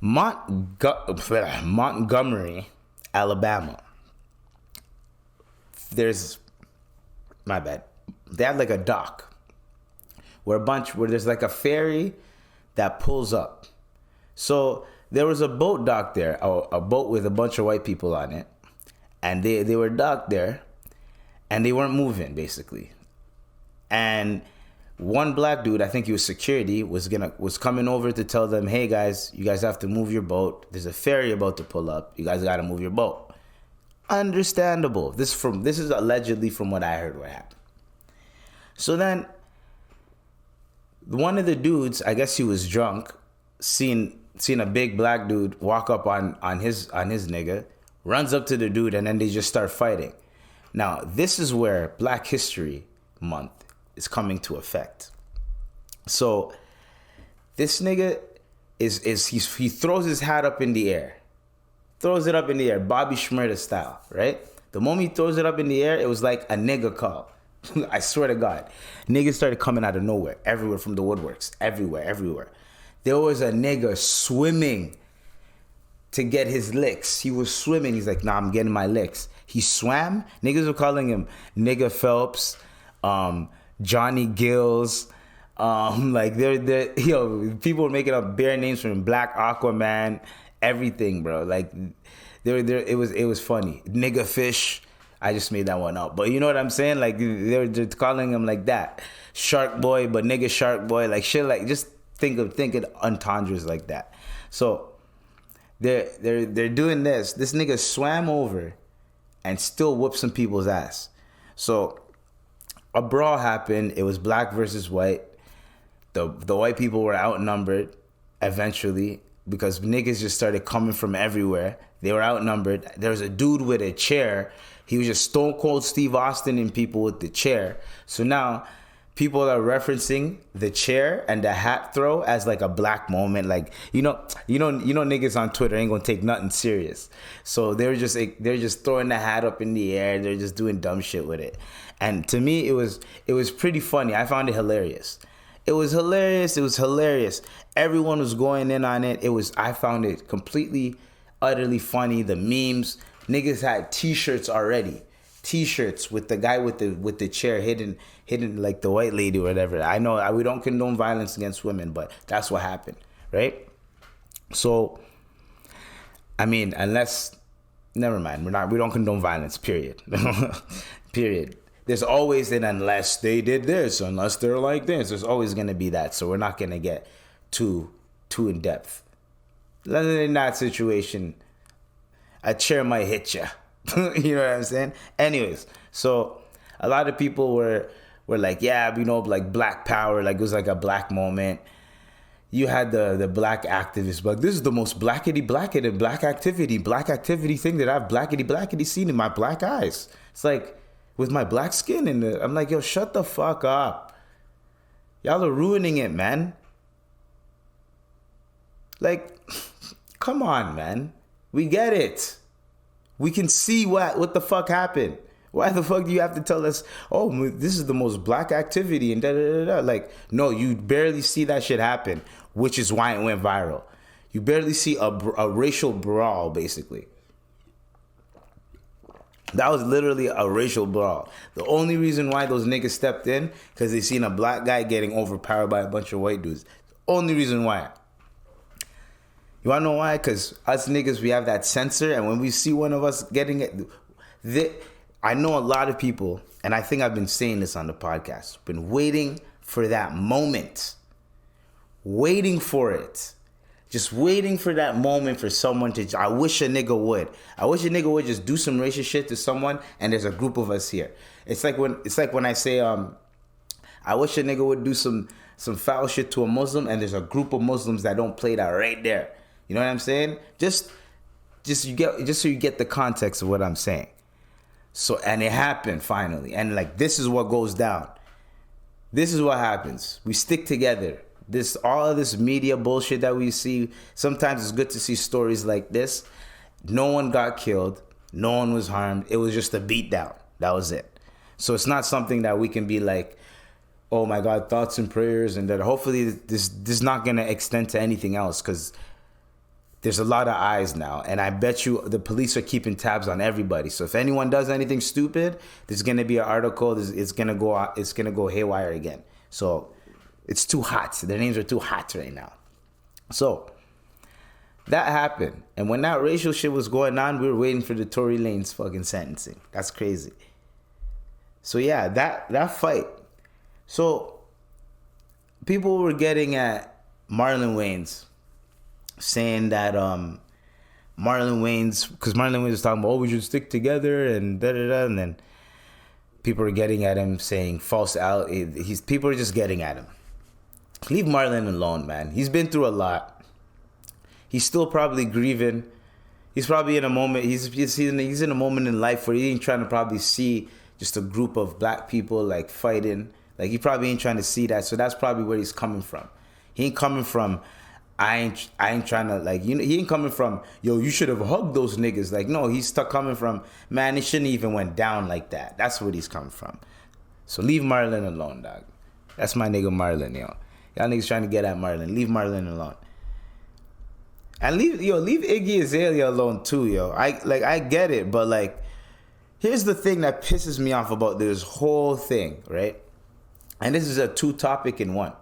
Montgomery, Alabama. There's, my bad. They have like a dock where there's like a ferry that pulls up. So there was a boat dock there, a boat with a bunch of white people on it, and they were docked there, and they weren't moving basically. And one black dude, I think he was security, was coming over to tell them, hey guys, you guys have to move your boat. There's a ferry about to pull up. You guys got to move your boat. Understandable. This is allegedly from what I heard what happened. So then one of the dudes, I guess he was drunk, seen a big black dude walk up on his nigga, runs up to the dude, and then they just start fighting. Now, this is where Black History Month is coming to effect. So this nigga he throws his hat up in the air. Throws it up in the air, Bobby Shmurda style, right? The moment he throws it up in the air, it was like a nigga call. I swear to God. Niggas started coming out of nowhere, everywhere from the woodworks, everywhere. There was a nigga swimming to get his licks. He was swimming. He's like, nah, I'm getting my licks. He swam. Niggas were calling him Nigga Phelps, Johnny Gills. Like people were making up bare names for him. Black Aquaman, everything, bro. Like it was funny. Nigga Fish. I just made that one up. But you know what I'm saying? Like they're calling him like that. Shark Boy, but nigga Shark Boy. Like shit, like just think of entendres like that. So they're doing this. This nigga swam over and still whooped some people's ass. So a brawl happened. It was black versus white. The white people were outnumbered eventually because niggas just started coming from everywhere. They were outnumbered. There was a dude with a chair. He was just Stone Cold Steve Austin and people with the chair. So now people are referencing the chair and the hat throw as like a black moment. Like, you know, niggas on Twitter ain't gonna take nothing serious. So they're just throwing the hat up in the air. They're just doing dumb shit with it. And to me, it was pretty funny. I found it hilarious. It was hilarious. Everyone was going in on it. I found it completely, utterly funny. The memes. Niggas had t-shirts already. T-shirts with the guy with the chair hidden like the white lady or whatever. I know we don't condone violence against women, but that's what happened, right? So, I mean, never mind. We don't condone violence, period. Period. There's always an unless they did this, unless they're like this. There's always going to be that. So we're not going to get too in depth. In that situation, a chair might hit you. You know what I'm saying? Anyways, so a lot of people were like, yeah, you know, like black power, like it was like a black moment. You had the black activists, but this is the most blackity black activity thing that I've blackity seen in my black eyes. It's like with my black skin, and I'm like, yo, shut the fuck up. Y'all are ruining it, man. Like, come on, man. We get it. We can see what the fuck happened. Why the fuck do you have to tell us, oh, this is the most black activity and da-da-da-da? Like, no, you barely see that shit happen, which is why it went viral. You barely see a racial brawl, basically. That was literally a racial brawl. The only reason why those niggas stepped in, because they seen a black guy getting overpowered by a bunch of white dudes. Only reason why. You wanna know why? Because us niggas, we have that sensor, and when we see one of us getting it, I know a lot of people, and I think I've been saying this on the podcast, been waiting for that moment. Waiting for it. Just waiting for that moment for someone to, I wish a nigga would. I wish a nigga would just do some racist shit to someone, and there's a group of us here. It's like when I say, I wish a nigga would do some foul shit to a Muslim, and there's a group of Muslims that don't play that right there. You know what I'm saying? Just so you get the context of what I'm saying. So, and it happened finally. And like, this is what goes down. This is what happens. We stick together. All of this media bullshit that we see, sometimes it's good to see stories like this. No one got killed. No one was harmed. It was just a beatdown. That was it. So it's not something that we can be like, oh my God, thoughts and prayers, and that hopefully this is not going to extend to anything else, because there's a lot of eyes now, and I bet you the police are keeping tabs on everybody. So if anyone does anything stupid, there's gonna be an article. It's gonna go haywire again. So it's too hot. Their names are too hot right now. So that happened, and when that racial shit was going on, we were waiting for the Tory Lanez fucking sentencing. That's crazy. So yeah, that fight. So people were getting at Marlon Wayans, saying that Marlon Wayans, because Marlon Wayans was talking about, oh, we should stick together and da-da-da, and then people are getting at him saying people are just getting at him. Leave Marlon alone, man. He's been through a lot. He's still probably grieving. He's probably in a moment, he's in a moment in life where he ain't trying to probably see just a group of black people like fighting. Like he probably ain't trying to see that. So that's probably where he's coming from. He ain't coming from, I ain't trying to, like, you know, he ain't coming from, yo, you should have hugged those niggas. Like, no, he's stuck coming from, man, it shouldn't even went down like that. That's what he's coming from. So leave Marlon alone, dog. That's my nigga Marlon, yo. Y'all niggas trying to get at Marlon. Leave Marlon alone. And leave Iggy Azalea alone too, yo. I get it, but like, here's the thing that pisses me off about this whole thing, right? And this is a two topic in one.